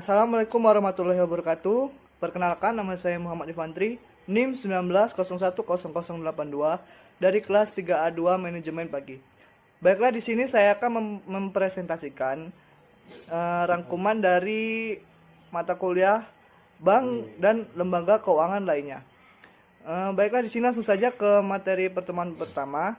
Assalamualaikum warahmatullahi wabarakatuh. Perkenalkan, nama saya Muhammad Ifantri, NIM 19010082 dari kelas 3A2 Manajemen Pagi. Baiklah, di sini saya akan mempresentasikan rangkuman dari mata kuliah bank dan lembaga keuangan lainnya. Baiklah, di sini langsung saja ke materi pertemuan pertama.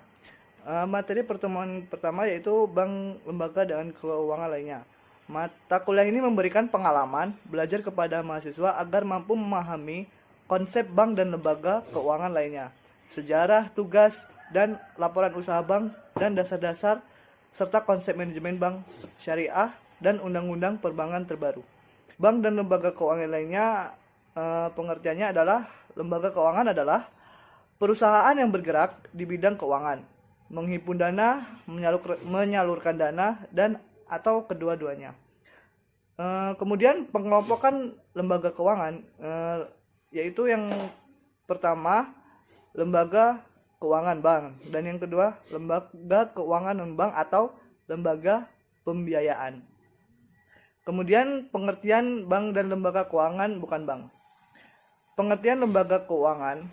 Materi pertemuan pertama yaitu bank, lembaga, dan keuangan lainnya. Mata kuliah ini memberikan pengalaman belajar kepada mahasiswa agar mampu memahami konsep bank dan lembaga keuangan lainnya, sejarah, tugas, dan laporan usaha bank, dan dasar-dasar serta konsep manajemen bank syariah dan undang-undang perbankan terbaru. Bank dan lembaga keuangan lainnya, pengertiannya adalah lembaga keuangan adalah perusahaan yang bergerak di bidang keuangan, menghimpun dana, menyalurkan dana, dan atau kedua-duanya. Kemudian pengelompokan lembaga keuangan, yaitu yang pertama lembaga keuangan bank, dan yang kedua lembaga keuangan non-bank atau lembaga pembiayaan. Kemudian pengertian bank dan lembaga keuangan bukan bank. Pengertian lembaga keuangan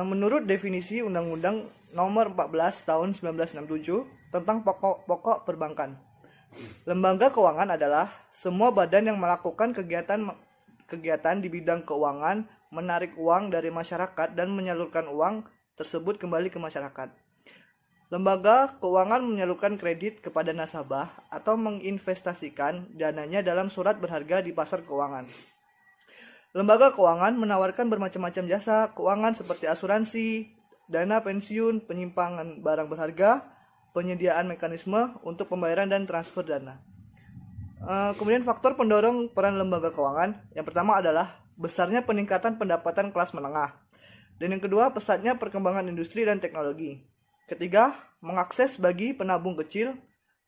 menurut definisi Undang-Undang Nomor 14 Tahun 1967 tentang pokok perbankan. Lembaga keuangan adalah semua badan yang melakukan kegiatan di bidang keuangan, menarik uang dari masyarakat dan menyalurkan uang tersebut kembali ke masyarakat. Lembaga keuangan menyalurkan kredit kepada nasabah atau menginvestasikan dananya dalam surat berharga di pasar keuangan. Lembaga keuangan menawarkan bermacam-macam jasa keuangan seperti asuransi, dana pensiun, penyimpangan barang berharga, penyediaan mekanisme untuk pembayaran dan transfer dana. Kemudian faktor pendorong peran lembaga keuangan, yang pertama adalah besarnya peningkatan pendapatan kelas menengah, dan yang kedua pesatnya perkembangan industri dan teknologi. Ketiga, mengakses bagi penabung kecil.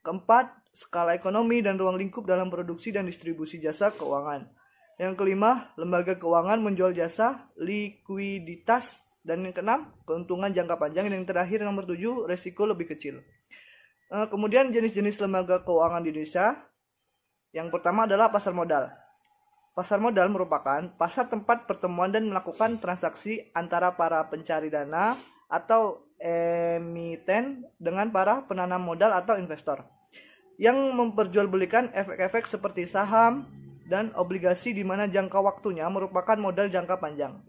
Keempat, skala ekonomi dan ruang lingkup dalam produksi dan distribusi jasa keuangan. Yang kelima, lembaga keuangan menjual jasa, likuiditas. Dan yang keenam, keuntungan jangka panjang. Dan yang terakhir, nomor 7, resiko lebih kecil. Kemudian jenis-jenis lembaga keuangan di Indonesia. Yang pertama adalah pasar modal. Pasar modal merupakan pasar tempat pertemuan dan melakukan transaksi antara para pencari dana atau emiten dengan para penanam modal atau investor, yang memperjualbelikan efek-efek seperti saham dan obligasi di mana jangka waktunya merupakan modal jangka panjang.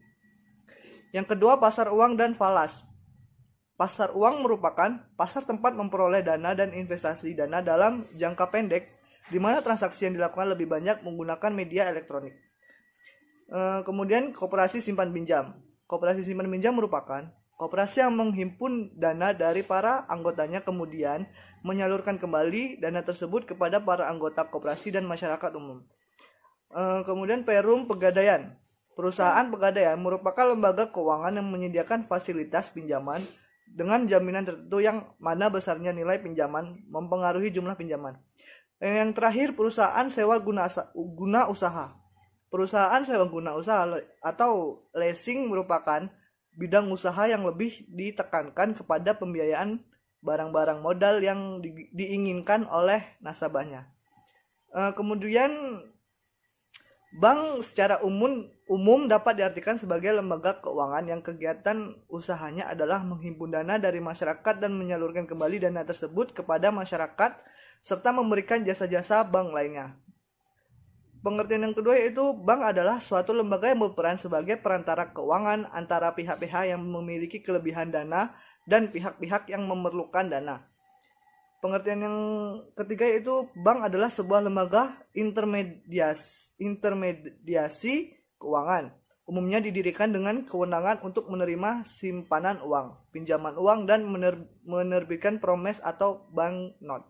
Yang kedua, pasar uang dan falas. Pasar uang merupakan pasar tempat memperoleh dana dan investasi dana dalam jangka pendek, di mana transaksi yang dilakukan lebih banyak menggunakan media elektronik. Kemudian koperasi simpan pinjam. Koperasi simpan pinjam merupakan koperasi yang menghimpun dana dari para anggotanya, kemudian menyalurkan kembali dana tersebut kepada para anggota koperasi dan masyarakat umum. Kemudian Perum Pegadaian. Perusahaan pegadaian merupakan lembaga keuangan yang menyediakan fasilitas pinjaman dengan jaminan tertentu yang mana besarnya nilai pinjaman mempengaruhi jumlah pinjaman. Yang terakhir, perusahaan sewa guna usaha. Perusahaan sewa guna usaha atau leasing merupakan bidang usaha yang lebih ditekankan kepada pembiayaan barang-barang modal yang diinginkan oleh nasabahnya. Kemudian bank secara umum dapat diartikan sebagai lembaga keuangan yang kegiatan usahanya adalah menghimpun dana dari masyarakat dan menyalurkan kembali dana tersebut kepada masyarakat serta memberikan jasa-jasa bank lainnya. Pengertian yang kedua yaitu bank adalah suatu lembaga yang berperan sebagai perantara keuangan antara pihak-pihak yang memiliki kelebihan dana dan pihak-pihak yang memerlukan dana. Pengertian yang ketiga yaitu bank adalah sebuah lembaga intermediasi keuangan. Umumnya didirikan dengan kewenangan untuk menerima simpanan uang, pinjaman uang, dan menerbitkan promes atau banknot.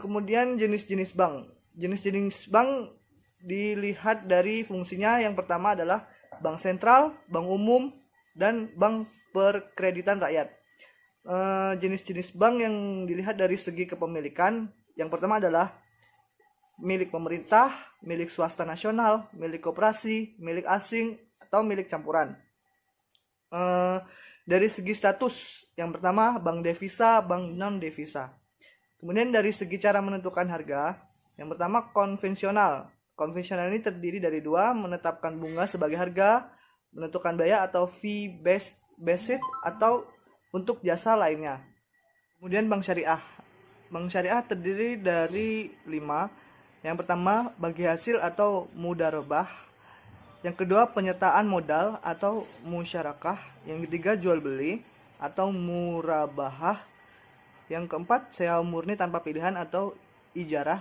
Kemudian jenis-jenis bank. Jenis-jenis bank dilihat dari fungsinya. Yang pertama adalah bank sentral, bank umum, dan bank perkreditan rakyat. Jenis-jenis bank yang dilihat dari segi kepemilikan, yang pertama adalah milik pemerintah, milik swasta nasional, milik koperasi, milik asing, atau milik campuran. Dari segi status, yang pertama bank devisa, bank non devisa. Kemudian dari segi cara menentukan harga, Yang pertama konvensional. Konvensional ini terdiri dari dua, menetapkan bunga sebagai harga, menentukan biaya atau fee based atau untuk jasa lainnya. Kemudian bank syariah. Bank syariah terdiri dari 5. Yang pertama bagi hasil atau mudharabah. Yang kedua penyertaan modal atau musyarakah. Yang ketiga jual beli atau murabahah. Yang keempat sewa murni tanpa pilihan atau ijarah.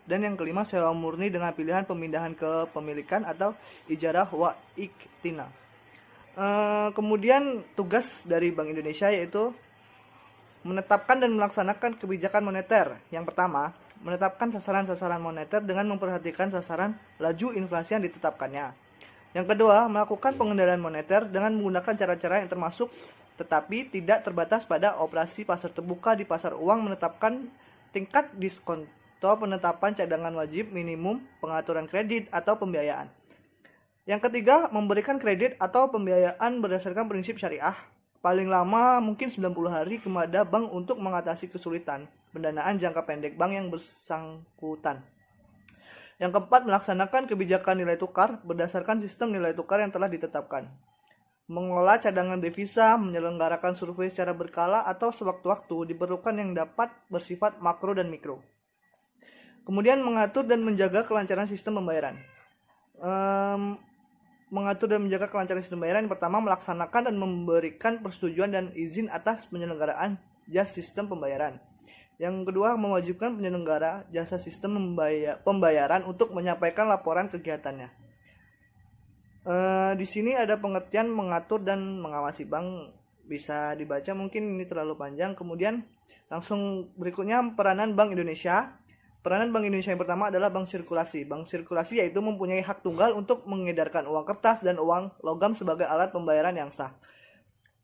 Dan yang kelima sewa murni dengan pilihan pemindahan kepemilikan atau ijarah wa iktina. Kemudian tugas dari Bank Indonesia yaitu menetapkan dan melaksanakan kebijakan moneter. Yang pertama, menetapkan sasaran-sasaran moneter dengan memperhatikan sasaran laju inflasi yang ditetapkannya. Yang kedua, melakukan pengendalian moneter dengan menggunakan cara-cara yang termasuk tetapi tidak terbatas pada operasi pasar terbuka di pasar uang, menetapkan tingkat diskon atau penetapan cadangan wajib minimum, pengaturan kredit atau pembiayaan. Yang ketiga, memberikan kredit atau pembiayaan berdasarkan prinsip syariah paling lama mungkin 90 hari kepada bank untuk mengatasi kesulitan pendanaan jangka pendek bank yang bersangkutan. Yang keempat, melaksanakan kebijakan nilai tukar berdasarkan sistem nilai tukar yang telah ditetapkan. Mengelola cadangan devisa, menyelenggarakan survei secara berkala atau sewaktu-waktu diperlukan yang dapat bersifat makro dan mikro. Kemudian mengatur dan menjaga kelancaran sistem pembayaran. Mengatur dan menjaga kelancaran sistem pembayaran yang pertama melaksanakan dan memberikan persetujuan dan izin atas penyelenggaraan jasa sistem pembayaran. Yang kedua mewajibkan penyelenggara jasa sistem pembayaran untuk menyampaikan laporan kegiatannya. Di sini ada pengertian mengatur dan mengawasi bank, bisa dibaca, mungkin ini terlalu panjang. Kemudian langsung berikutnya peranan Bank Indonesia. Peranan Bank Indonesia yang pertama adalah bank sirkulasi. Bank sirkulasi yaitu mempunyai hak tunggal untuk mengedarkan uang kertas dan uang logam sebagai alat pembayaran yang sah.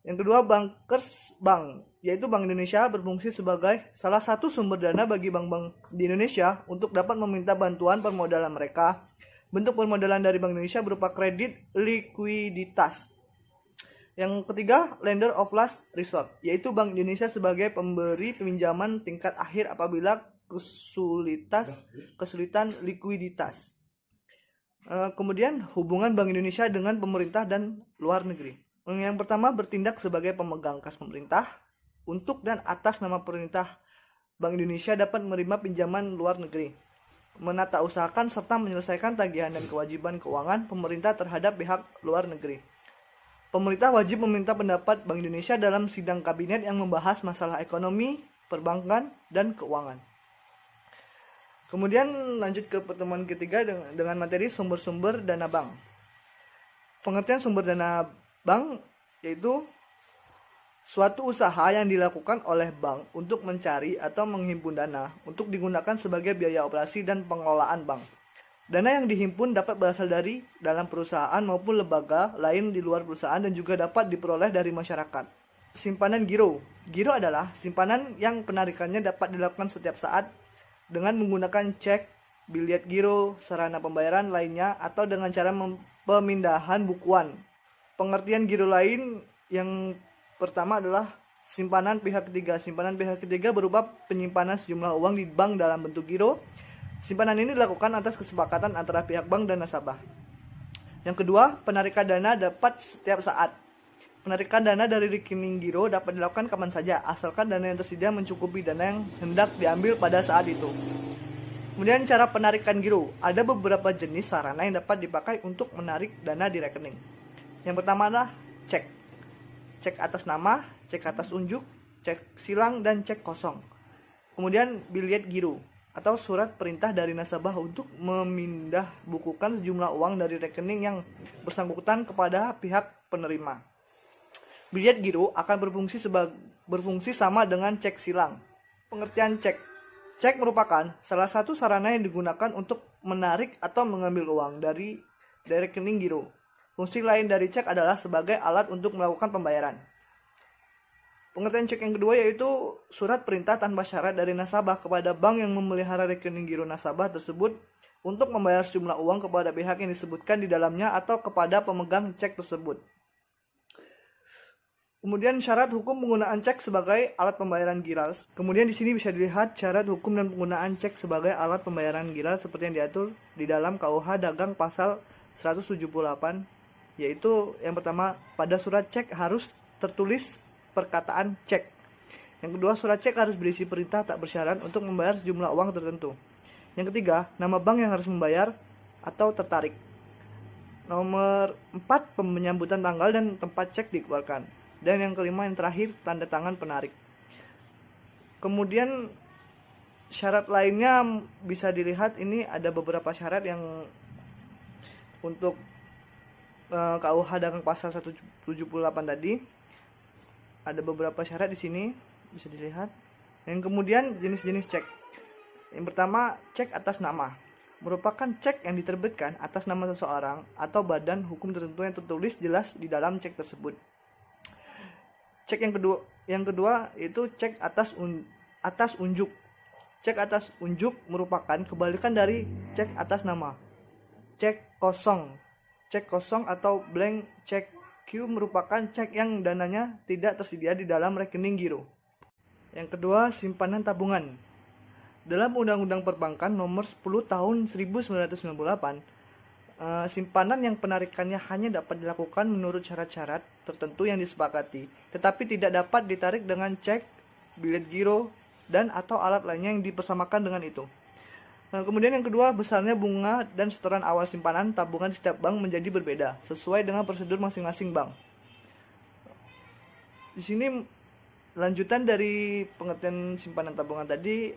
Yang kedua, bankers bank, yaitu Bank Indonesia berfungsi sebagai salah satu sumber dana bagi bank-bank di Indonesia untuk dapat meminta bantuan permodalan mereka. Bentuk permodalan dari Bank Indonesia berupa kredit likuiditas. Yang ketiga, lender of last resort, yaitu Bank Indonesia sebagai pemberi pinjaman tingkat akhir apabila kesulitan likuiditas. Kemudian hubungan Bank Indonesia dengan pemerintah dan luar negeri. Yang pertama, bertindak sebagai pemegang kas pemerintah untuk dan atas nama pemerintah. Bank Indonesia dapat menerima pinjaman luar negeri, menata usahakan serta menyelesaikan tagihan dan kewajiban keuangan pemerintah terhadap pihak luar negeri. Pemerintah wajib meminta pendapat Bank Indonesia dalam sidang kabinet yang membahas masalah ekonomi, perbankan, dan keuangan. Kemudian lanjut ke pertemuan ketiga dengan materi sumber-sumber dana bank. Pengertian sumber dana bank yaitu suatu usaha yang dilakukan oleh bank untuk mencari atau menghimpun dana untuk digunakan sebagai biaya operasi dan pengelolaan bank. Dana yang dihimpun dapat berasal dari dalam perusahaan maupun lembaga lain di luar perusahaan dan juga dapat diperoleh dari masyarakat. Simpanan giro. Giro adalah simpanan yang penarikannya dapat dilakukan setiap saat dengan menggunakan cek, biliet giro, sarana pembayaran lainnya, atau dengan cara pemindahan bukuan. Pengertian giro lain yang pertama adalah simpanan pihak ketiga. Simpanan pihak ketiga berupa penyimpanan sejumlah uang di bank dalam bentuk giro. Simpanan ini dilakukan atas kesepakatan antara pihak bank dan nasabah. Yang kedua, penarikan dana dapat setiap saat. Penarikan dana dari rekening giro dapat dilakukan kapan saja, asalkan dana yang tersedia mencukupi dana yang hendak diambil pada saat itu. Kemudian cara penarikan giro. Ada beberapa jenis sarana yang dapat dipakai untuk menarik dana di rekening. Yang pertama adalah cek. Cek atas nama, cek atas unjuk, cek silang, dan cek kosong. Kemudian biliet giro atau surat perintah dari nasabah untuk memindah bukukan sejumlah uang dari rekening yang bersangkutan kepada pihak penerima. Biliet giro akan berfungsi sama dengan cek silang. Pengertian cek. Cek merupakan salah satu sarana yang digunakan untuk menarik atau mengambil uang dari rekening giro. Fungsi lain dari cek adalah sebagai alat untuk melakukan pembayaran. Pengertian cek yang kedua yaitu surat perintah tanpa syarat dari nasabah kepada bank yang memelihara rekening giro nasabah tersebut untuk membayar sejumlah uang kepada pihak yang disebutkan di dalamnya atau kepada pemegang cek tersebut. Kemudian syarat hukum penggunaan cek sebagai alat pembayaran giral. Kemudian di sini bisa dilihat syarat hukum dan penggunaan cek sebagai alat pembayaran giral seperti yang diatur di dalam KUH Dagang pasal 178, yaitu yang pertama, pada surat cek harus tertulis perkataan cek. Yang kedua, surat cek harus berisi perintah tak bersyarat untuk membayar sejumlah uang tertentu. Yang ketiga, nama bank yang harus membayar atau tertarik. Nomor 4, penyambutan tanggal dan tempat cek dikeluarkan. Dan yang kelima, yang terakhir, tanda tangan penarik. Kemudian syarat lainnya bisa dilihat, ini ada beberapa syarat yang untuk KUH Dagang pasal 178 tadi. Ada beberapa syarat di sini bisa dilihat. Yang kemudian jenis-jenis cek. Yang pertama, cek atas nama. Merupakan cek yang diterbitkan atas nama seseorang atau badan hukum tertentu yang tertulis jelas di dalam cek tersebut. Cek yang kedua itu cek atas unjuk. Cek atas unjuk merupakan kebalikan dari cek atas nama. Cek kosong atau blank check Q merupakan cek yang dananya tidak tersedia di dalam rekening giro. Yang kedua, simpanan tabungan. Dalam Undang-Undang Perbankan Nomor 10 Tahun 1998, simpanan yang penarikannya hanya dapat dilakukan menurut syarat-syarat tertentu yang disepakati, tetapi tidak dapat ditarik dengan cek, bilet giro, dan atau alat lainnya yang dipersamakan dengan itu. Kemudian yang kedua, besarnya bunga dan setoran awal simpanan tabungan di setiap bank menjadi berbeda sesuai dengan prosedur masing-masing bank. Di sini lanjutan dari pengertian simpanan tabungan tadi,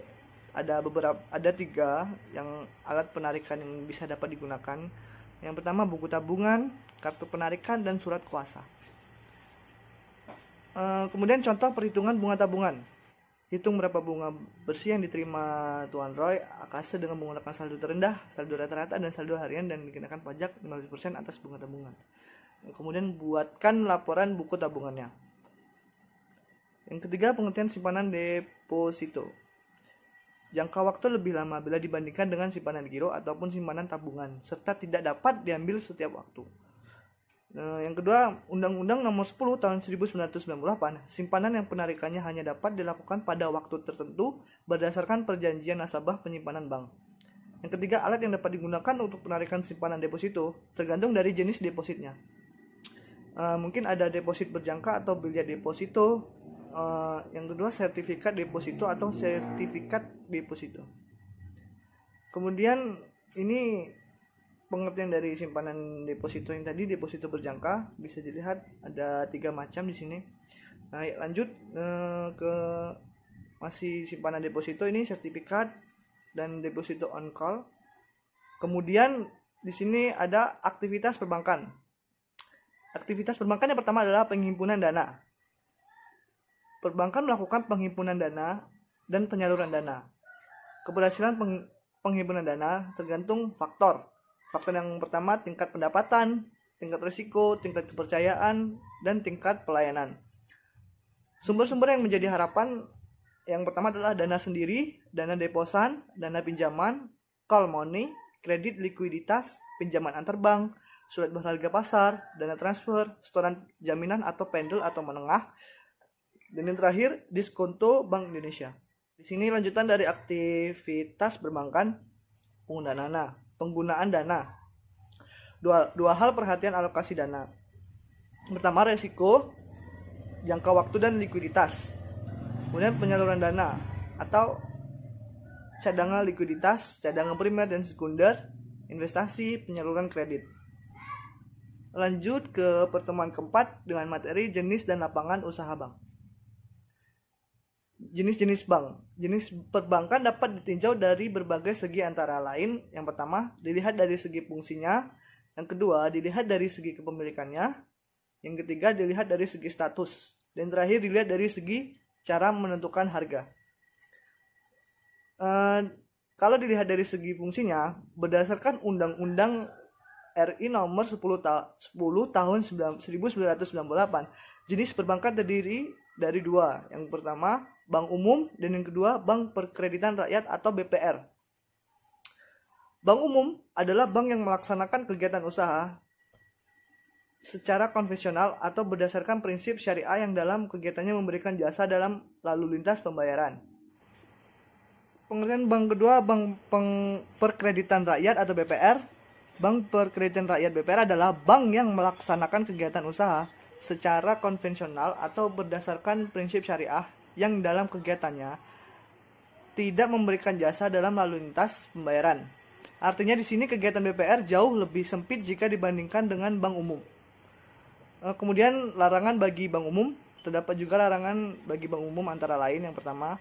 ada 3 yang alat penarikan yang bisa dapat digunakan. Yang pertama, buku tabungan, kartu penarikan, dan surat kuasa. Kemudian contoh perhitungan bunga tabungan. Hitung berapa bunga bersih yang diterima Tuan Roy Akase dengan menggunakan saldo terendah, saldo rata-rata, dan saldo harian, dan dikenakan pajak 15% atas bunga tabungan. Kemudian buatkan laporan buku tabungannya. Yang ketiga, pengertian simpanan deposito. Jangka waktu lebih lama bila dibandingkan dengan simpanan giro ataupun simpanan tabungan, serta tidak dapat diambil setiap waktu. Yang kedua, Undang-Undang Nomor 10 Tahun 1998, simpanan yang penarikannya hanya dapat dilakukan pada waktu tertentu berdasarkan perjanjian nasabah penyimpanan bank. Yang ketiga, alat yang dapat digunakan untuk penarikan simpanan deposito tergantung dari jenis depositnya. Mungkin ada deposit berjangka atau bilet deposito. Yang kedua, sertifikat deposito atau sertifikat deposito. Kemudian ini pengertian dari simpanan deposito yang tadi, deposito berjangka, bisa dilihat ada 3 macam di sini. Nah, lanjut ke masih simpanan deposito, ini sertifikat dan deposito on call. Kemudian di sini ada aktivitas perbankan. Aktivitas perbankan yang pertama adalah penghimpunan dana. Perbankan melakukan penghimpunan dana dan penyaluran dana. Keberhasilan penghimpunan dana tergantung faktor. Faktor yang pertama, tingkat pendapatan, tingkat risiko, tingkat kepercayaan, dan tingkat pelayanan. Sumber-sumber yang menjadi harapan yang pertama adalah dana sendiri, dana deposan, dana pinjaman, call money, kredit likuiditas, pinjaman antar bank, surat berharga pasar, dana transfer, setoran jaminan atau pendel atau menengah, dan yang terakhir, diskonto Bank Indonesia. Di sini lanjutan dari aktivitas perbankan, penggunaan dana. Dua hal perhatian alokasi dana. Pertama, resiko, jangka waktu, dan likuiditas. Kemudian penyaluran dana atau cadangan likuiditas, cadangan primer dan sekunder, investasi, penyaluran kredit. Lanjut ke pertemuan keempat dengan materi jenis dan lapangan usaha bank. Jenis-jenis bank. Jenis perbankan dapat ditinjau dari berbagai segi, antara lain, yang pertama, dilihat dari segi fungsinya, yang kedua, dilihat dari segi kepemilikannya, yang ketiga, dilihat dari segi status, dan terakhir, dilihat dari segi cara menentukan harga. Kalau dilihat dari segi fungsinya, berdasarkan Undang-Undang RI Nomor 10 Tahun 1998, jenis perbankan terdiri dari 2. Yang pertama, bank umum, dan yang kedua, bank perkreditan rakyat atau BPR. Bank umum adalah bank yang melaksanakan kegiatan usaha secara konvensional atau berdasarkan prinsip syariah yang dalam kegiatannya memberikan jasa dalam lalu lintas pembayaran. Pengertian bank kedua, bank perkreditan rakyat atau BPR. Bank perkreditan rakyat BPR adalah bank yang melaksanakan kegiatan usaha secara konvensional atau berdasarkan prinsip syariah yang dalam kegiatannya tidak memberikan jasa dalam lalu lintas pembayaran. Artinya di sini kegiatan BPR jauh lebih sempit jika dibandingkan dengan bank umum. Kemudian larangan bagi bank umum, terdapat juga larangan bagi bank umum antara lain yang pertama,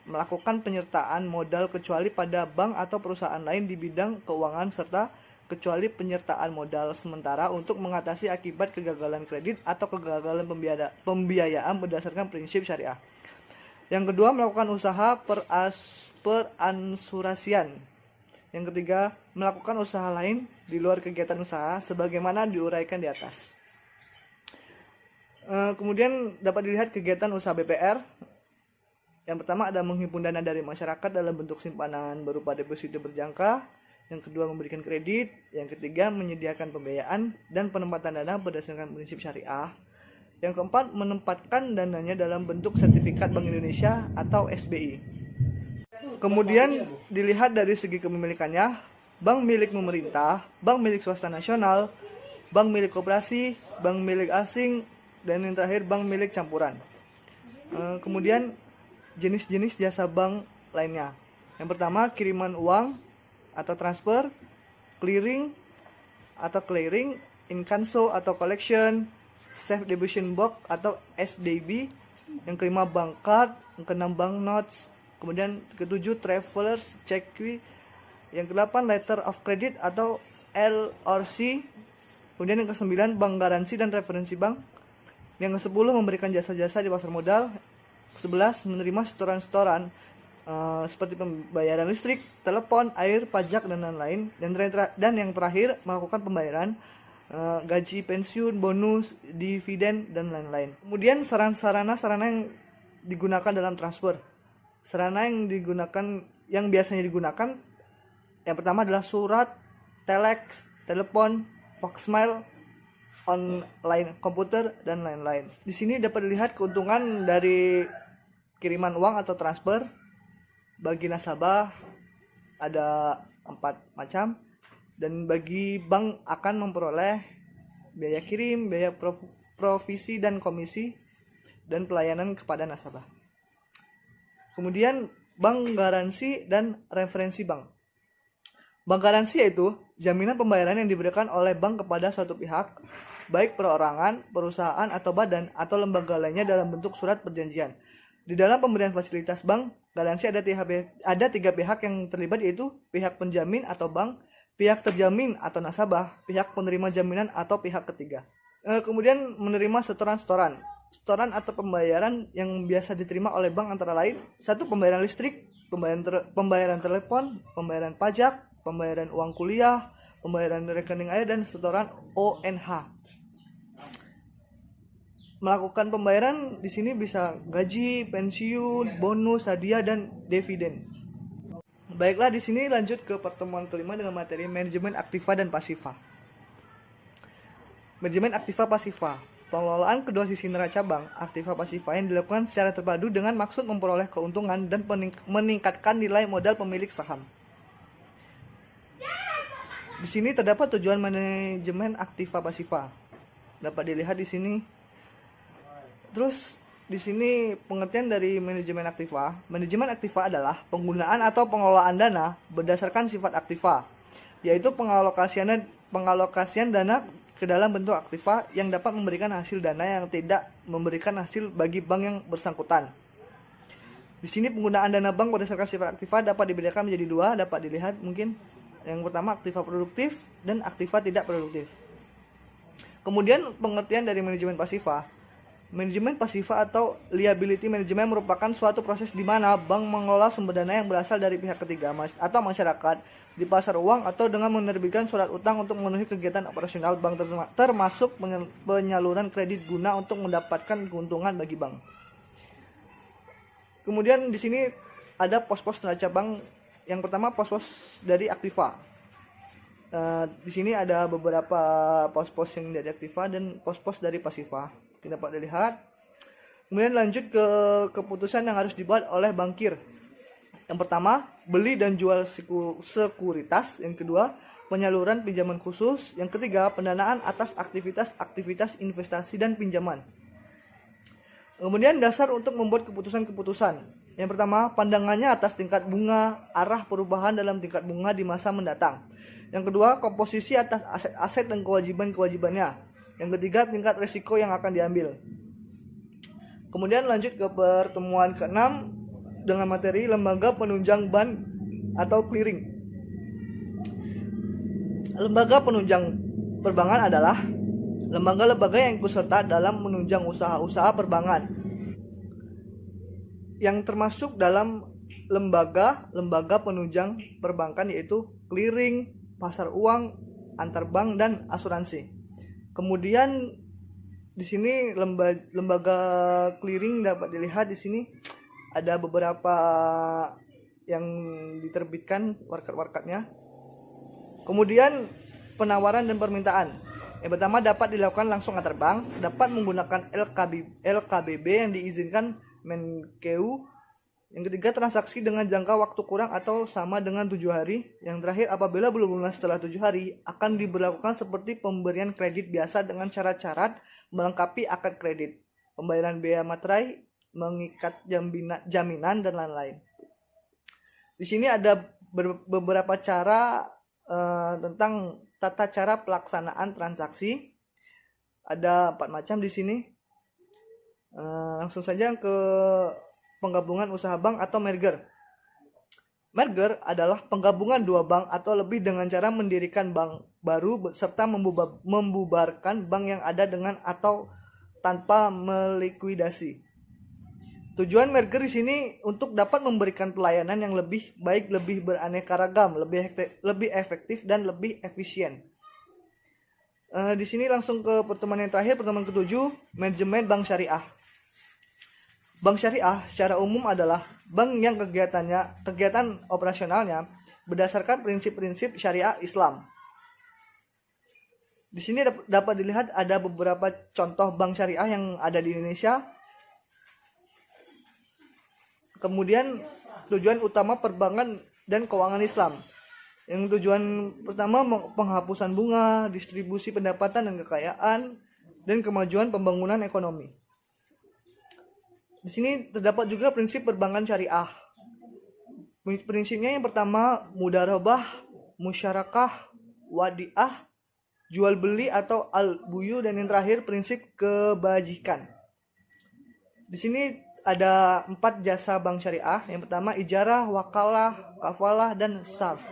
melakukan penyertaan modal kecuali pada bank atau perusahaan lain di bidang keuangan serta kecuali penyertaan modal sementara untuk mengatasi akibat kegagalan kredit atau kegagalan pembiayaan berdasarkan prinsip syariah. Yang kedua, melakukan usaha peransurasian. Yang ketiga, melakukan usaha lain di luar kegiatan usaha sebagaimana diuraikan di atas. Kemudian dapat dilihat kegiatan usaha BPR. Yang pertama ada menghimpun dana dari masyarakat dalam bentuk simpanan berupa deposito berjangka. Yang kedua memberikan kredit. Yang ketiga menyediakan pembiayaan dan penempatan dana berdasarkan prinsip syariah. Yang keempat menempatkan dananya dalam bentuk sertifikat Bank Indonesia atau SBI. Kemudian dilihat dari segi kepemilikannya, bank milik pemerintah, bank milik swasta nasional, bank milik koperasi, bank milik asing, dan yang terakhir bank milik campuran. Kemudian jenis-jenis jasa bank lainnya. Yang pertama kiriman uang atau transfer, clearing atau clearing, incanso atau collection, safe deposit box atau SDB. Yang kelima bank card, yang keenam bank notes, kemudian ketujuh travelers check. Yang kedelapan letter of credit atau LRC. Kemudian yang kesembilan bank garansi dan referensi bank. Yang ke-10 memberikan jasa-jasa di pasar modal. 11 menerima setoran-setoran seperti pembayaran listrik, telepon, air, pajak dan lain-lain. Dan yang terakhir melakukan pembayaran gaji, pensiun, bonus, dividen dan lain-lain. Kemudian sarana yang digunakan dalam transfer. Sarana yang biasanya digunakan yang pertama adalah surat, telex, telepon, voicemail, online komputer dan lain-lain. Di sini dapat dilihat keuntungan dari kiriman uang atau transfer. Bagi nasabah ada 4 macam, dan bagi bank akan memperoleh biaya kirim, biaya provisi dan komisi, dan pelayanan kepada nasabah. Kemudian bank garansi dan referensi bank. Bank garansi yaitu jaminan pembayaran yang diberikan oleh bank kepada suatu pihak, baik perorangan, perusahaan atau badan atau lembaga lainnya dalam bentuk surat perjanjian. Di dalam pemberian fasilitas bank garansi ada 3 pihak yang terlibat, yaitu pihak penjamin atau bank, pihak terjamin atau nasabah, pihak penerima jaminan atau pihak ketiga. Kemudian menerima setoran atau pembayaran yang biasa diterima oleh bank antara lain: 1. Pembayaran listrik, pembayaran telepon, pembayaran pajak, pembayaran uang kuliah, pembayaran rekening air, dan setoran ONH. Melakukan pembayaran di sini bisa gaji, pensiun, bonus, hadiah, dan dividen. Baiklah, di sini lanjut ke pertemuan kelima dengan materi manajemen aktiva dan pasiva. Manajemen aktiva pasiva. Pengelolaan kedua sisi neraca bank, aktiva pasiva, yang dilakukan secara terpadu dengan maksud memperoleh keuntungan dan meningkatkan nilai modal pemilik saham. Di sini terdapat tujuan manajemen aktiva pasiva. Dapat dilihat di sini. Terus di sini pengertian dari manajemen aktiva. Manajemen aktiva adalah penggunaan atau pengelolaan dana berdasarkan sifat aktiva, yaitu pengalokasian dana ke dalam bentuk aktiva yang dapat memberikan hasil dana yang tidak memberikan hasil bagi bank yang bersangkutan. Di sini penggunaan dana bank berdasarkan sifat aktiva dapat dibedakan menjadi 2, dapat dilihat mungkin. Yang pertama aktiva produktif dan aktiva tidak produktif. Kemudian pengertian dari manajemen pasiva. Manajemen pasiva atau liability management merupakan suatu proses di mana bank mengelola sumber dana yang berasal dari pihak ketiga atau masyarakat di pasar uang atau dengan menerbitkan surat utang untuk memenuhi kegiatan operasional bank, termasuk penyaluran kredit guna untuk mendapatkan keuntungan bagi bank. Kemudian di sini ada pos-pos neraca bank. Yang pertama pos-pos dari aktiva. Di sini ada beberapa pos-pos yang dari aktiva dan pos-pos dari pasiva tidak dapat dilihat. Kemudian lanjut ke keputusan yang harus dibuat oleh bankir. Yang pertama, beli dan jual sekuritas. Yang kedua, penyaluran pinjaman khusus. Yang ketiga, pendanaan atas aktivitas investasi dan pinjaman. Kemudian dasar untuk membuat keputusan-keputusan. Yang pertama, pandangannya atas tingkat bunga, arah perubahan dalam tingkat bunga di masa mendatang. Yang kedua, komposisi atas aset-aset dan kewajiban-kewajibannya. Yang ketiga, tingkat risiko yang akan diambil. Kemudian lanjut ke pertemuan ke-6 dengan materi lembaga penunjang bank atau clearing. Lembaga penunjang perbankan adalah lembaga-lembaga yang ikut serta dalam menunjang usaha-usaha perbankan, yang termasuk dalam lembaga penunjang perbankan yaitu clearing, pasar uang, antar bank, dan asuransi. Kemudian di sini lembaga clearing dapat dilihat di sini ada beberapa yang diterbitkan warkat-warkatnya. Kemudian penawaran dan permintaan. Yang pertama, dapat dilakukan langsung antar bank, dapat menggunakan LKBB yang diizinkan Menkeu. Yang ketiga, transaksi dengan jangka waktu kurang atau sama dengan 7 hari. Yang terakhir, apabila belum lunas setelah 7 hari, akan diberlakukan seperti pemberian kredit biasa dengan syarat-syarat melengkapi akad kredit, pembayaran biaya materai, mengikat jaminan, dan lain-lain. Di sini ada beberapa cara tentang tata cara pelaksanaan transaksi. Ada 4 macam di sini. Langsung saja ke penggabungan usaha bank atau merger. Merger adalah penggabungan dua bank atau lebih dengan cara mendirikan bank baru serta membubarkan bank yang ada dengan atau tanpa melikuidasi. Tujuan merger di sini untuk dapat memberikan pelayanan yang lebih baik, lebih beraneka ragam, lebih efektif dan lebih efisien. Di sini langsung ke pertemuan yang terakhir, pertemuan ke-7, manajemen bank syariah. Bank syariah secara umum adalah bank yang kegiatan operasionalnya berdasarkan prinsip-prinsip syariah Islam. Di sini dapat dilihat ada beberapa contoh bank syariah yang ada di Indonesia. Kemudian tujuan utama perbankan dan keuangan Islam. Yang tujuan pertama penghapusan bunga, distribusi pendapatan dan kekayaan, dan kemajuan pembangunan ekonomi. Di sini terdapat juga prinsip perbankan syariah. Prinsipnya yang pertama mudharabah, musyarakah, wadiah, jual beli atau al-buyu, dan yang terakhir prinsip kebajikan. Di sini ada 4 jasa bank syariah. Yang pertama ijarah, wakalah, kafalah, dan sarf.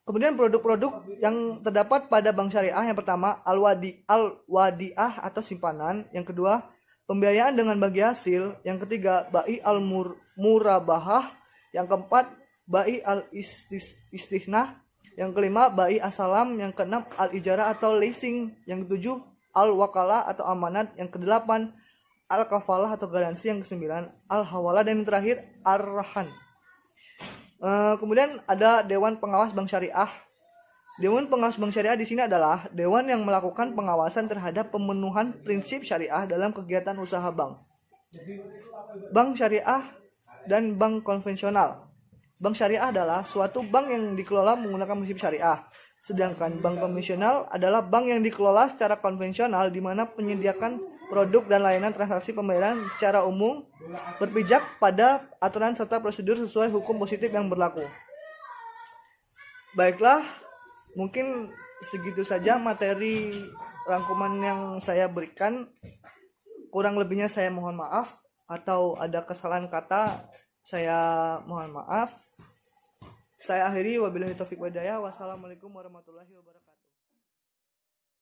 Kemudian produk-produk yang terdapat pada bank syariah, yang pertama al-wadiah atau simpanan, yang kedua pembiayaan dengan bagi hasil, yang ketiga bai al-murabahah, yang keempat bai al-istihnah, yang kelima bai asalam, yang keenam al-ijarah atau leasing, yang ketujuh al-wakalah atau amanat, yang kedelapan al-kafalah atau garansi, yang kesembilan al-hawalah, dan yang terakhir ar-rahan. Kemudian ada Dewan Pengawas Bank Syariah. Dewan Pengawas Bank Syariah di sini adalah dewan yang melakukan pengawasan terhadap pemenuhan prinsip syariah dalam kegiatan usaha bank. Bank syariah dan bank konvensional. Bank syariah adalah suatu bank yang dikelola menggunakan prinsip syariah. Sedangkan bank konvensional adalah bank yang dikelola secara konvensional di mana penyediakan produk dan layanan transaksi pembayaran secara umum berpijak pada aturan serta prosedur sesuai hukum positif yang berlaku. Baiklah, mungkin segitu saja materi rangkuman yang saya berikan. Kurang lebihnya saya mohon maaf, atau ada kesalahan kata saya mohon maaf. Saya akhiri, wabillahi taufiq wal hidayah. Wassalamualaikum warahmatullahi wabarakatuh.